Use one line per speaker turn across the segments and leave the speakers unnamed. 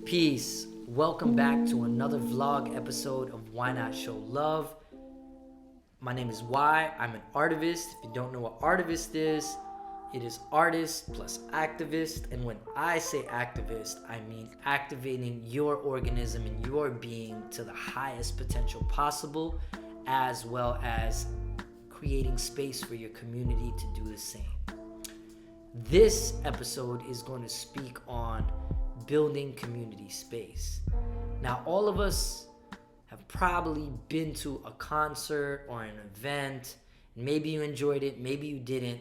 Peace. Welcome back to another vlog episode of Why Not Show Love. My name is Y. I'm an artivist. If you don't know what artivist is, it is artist plus activist. And when I say activist, I mean activating your organism and your being to the highest potential possible, as well as creating space for your community to do the same. This episode is going to speak on building community space. Now, all of us have probably been to a concert or an event. Maybe you enjoyed it, maybe you didn't.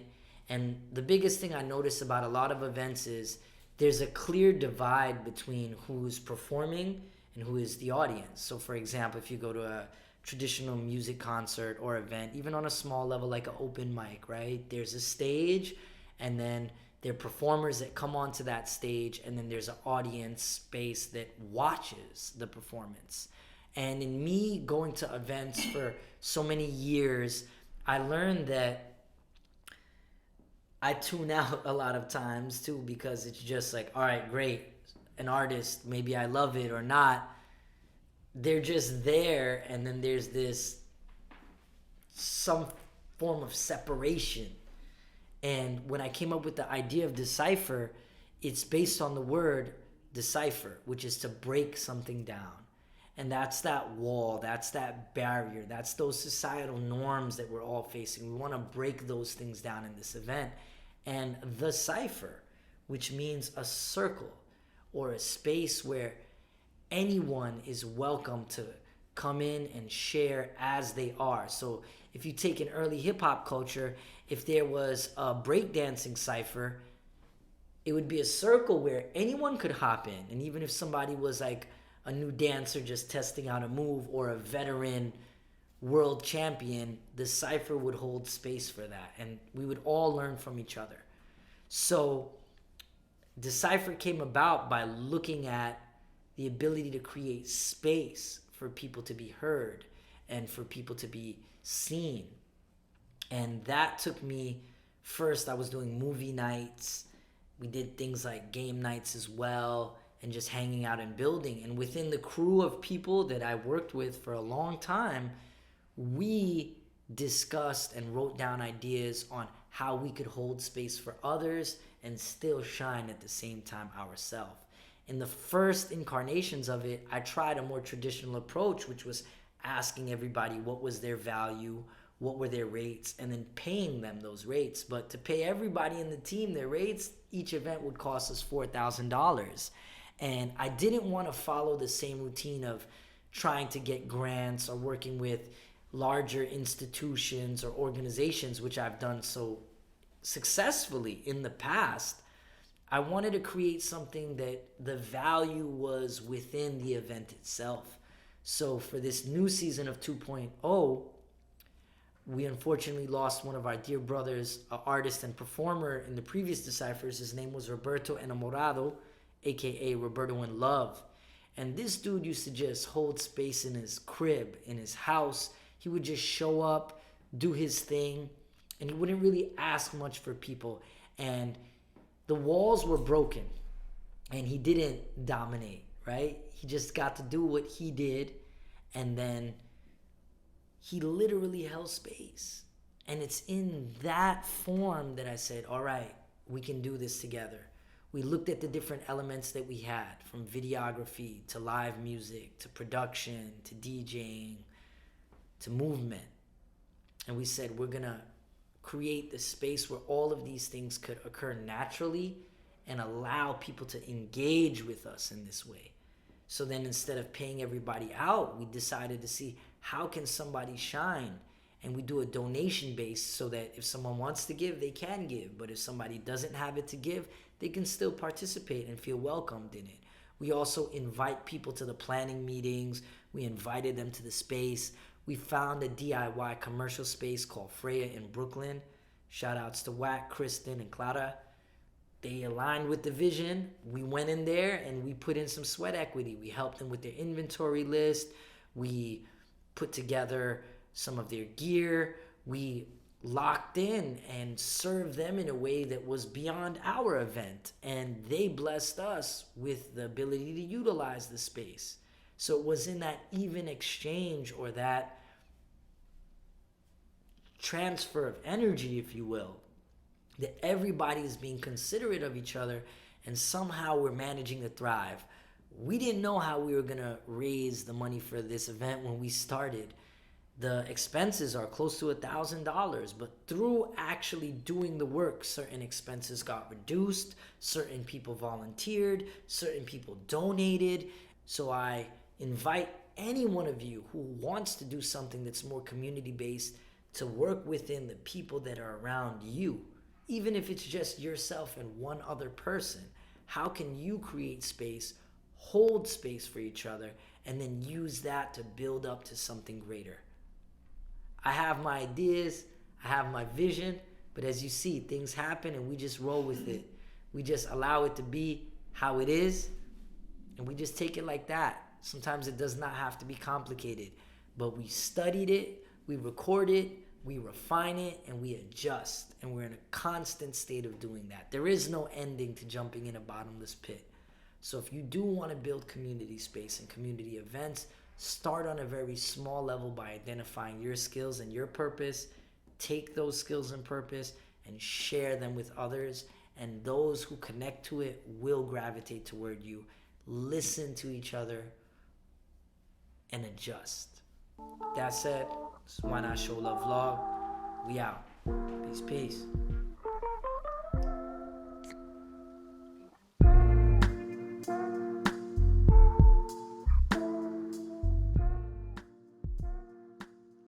And the biggest thing I notice about a lot of events is there's a clear divide between who's performing and who is the audience. So, for example, if you go to a traditional music concert or event, even on a small level like an open mic, right? There's a stage, and then there are performers that come onto that stage, and then there's an audience space that watches the performance. And in me going to events for so many years, I learned that I tune out a lot of times too, because it's just like, all right, great, an artist, maybe I love it or not. They're just there, and then there's this some form of separation. And when I came up with the idea of Decipher, it's based on the word decipher, which is to break something down. And that's that wall, that's that barrier, that's those societal norms that we're all facing. We want to break those things down in this event. And the cipher, which means a circle or a space where anyone is welcome to come in and share as they are. So if you take an early hip-hop culture, if there was a breakdancing cipher, it would be a circle where anyone could hop in. And even if somebody was like a new dancer just testing out a move, or a veteran world champion, the cipher would hold space for that. And we would all learn from each other. So Decipher came about by looking at the ability to create space for people to be heard and for people to be seen. And that took me, first I was doing movie nights. We did things like game nights as well, and just hanging out and building. And within the crew of people that I worked with for a long time, we discussed and wrote down ideas on how we could hold space for others and still shine at the same time ourselves. In the first incarnations of it, I tried a more traditional approach, which was asking everybody what was their value, what were their rates, and then paying them those rates. But to pay everybody in the team their rates, each event would cost us $4,000. And I didn't want to follow the same routine of trying to get grants or working with larger institutions or organizations, which I've done so successfully in the past. I wanted to create something that the value was within the event itself. So for this new season of 2.0, we unfortunately lost one of our dear brothers, an artist and performer in the previous Deciphers. His name was Roberto Enamorado, aka Roberto in Love. And this dude used to just hold space in his crib, in his house. He would just show up, do his thing, and he wouldn't really ask much for people. And the walls were broken, and he didn't dominate, right? He just got to do what he did, and then he literally held space. And it's in that form that I said, all right, we can do this together. We looked at the different elements that we had, from videography to live music to production to DJing to movement. And we said, we're going to create the space where all of these things could occur naturally and allow people to engage with us in this way. So then instead of paying everybody out, we decided to see how can somebody shine, and we do a donation base so that if someone wants to give, they can give. But if somebody doesn't have it to give, they can still participate and feel welcomed in it. We also invite people to the planning meetings. We invited them to the space. We found a DIY commercial space called Freya in Brooklyn. Shout outs to Wack, Kristen, and Clara. They aligned with the vision. We went in there and we put in some sweat equity. We helped them with their inventory list. We put together some of their gear. We locked in and served them in a way that was beyond our event. And they blessed us with the ability to utilize the space. So it was in that even exchange, or that transfer of energy, if you will, that everybody is being considerate of each other, and somehow we're managing to thrive. We didn't know how we were going to raise the money for this event when we started. The expenses are close to $1,000, but through actually doing the work, certain expenses got reduced, certain people volunteered, certain people donated. So I invite any one of you who wants to do something that's more community based to work within the people that are around you, even if it's just yourself and one other person. How can you create space, hold space for each other, and then use that to build up to something greater? I have my ideas, I have my vision, but as you see, things happen and we just roll with it. We just allow it to be how it is, and we just take it like that. Sometimes it does not have to be complicated, but we studied it, we record it, we refine it, and we adjust. And we're in a constant state of doing that. There is no ending to jumping in a bottomless pit. So if you do want to build community space and community events, start on a very small level by identifying your skills and your purpose. Take those skills and purpose and share them with others. And those who connect to it will gravitate toward you. Listen to each other and adjust. That said, this is Why Not Show Love Vlog. We out. Peace, peace.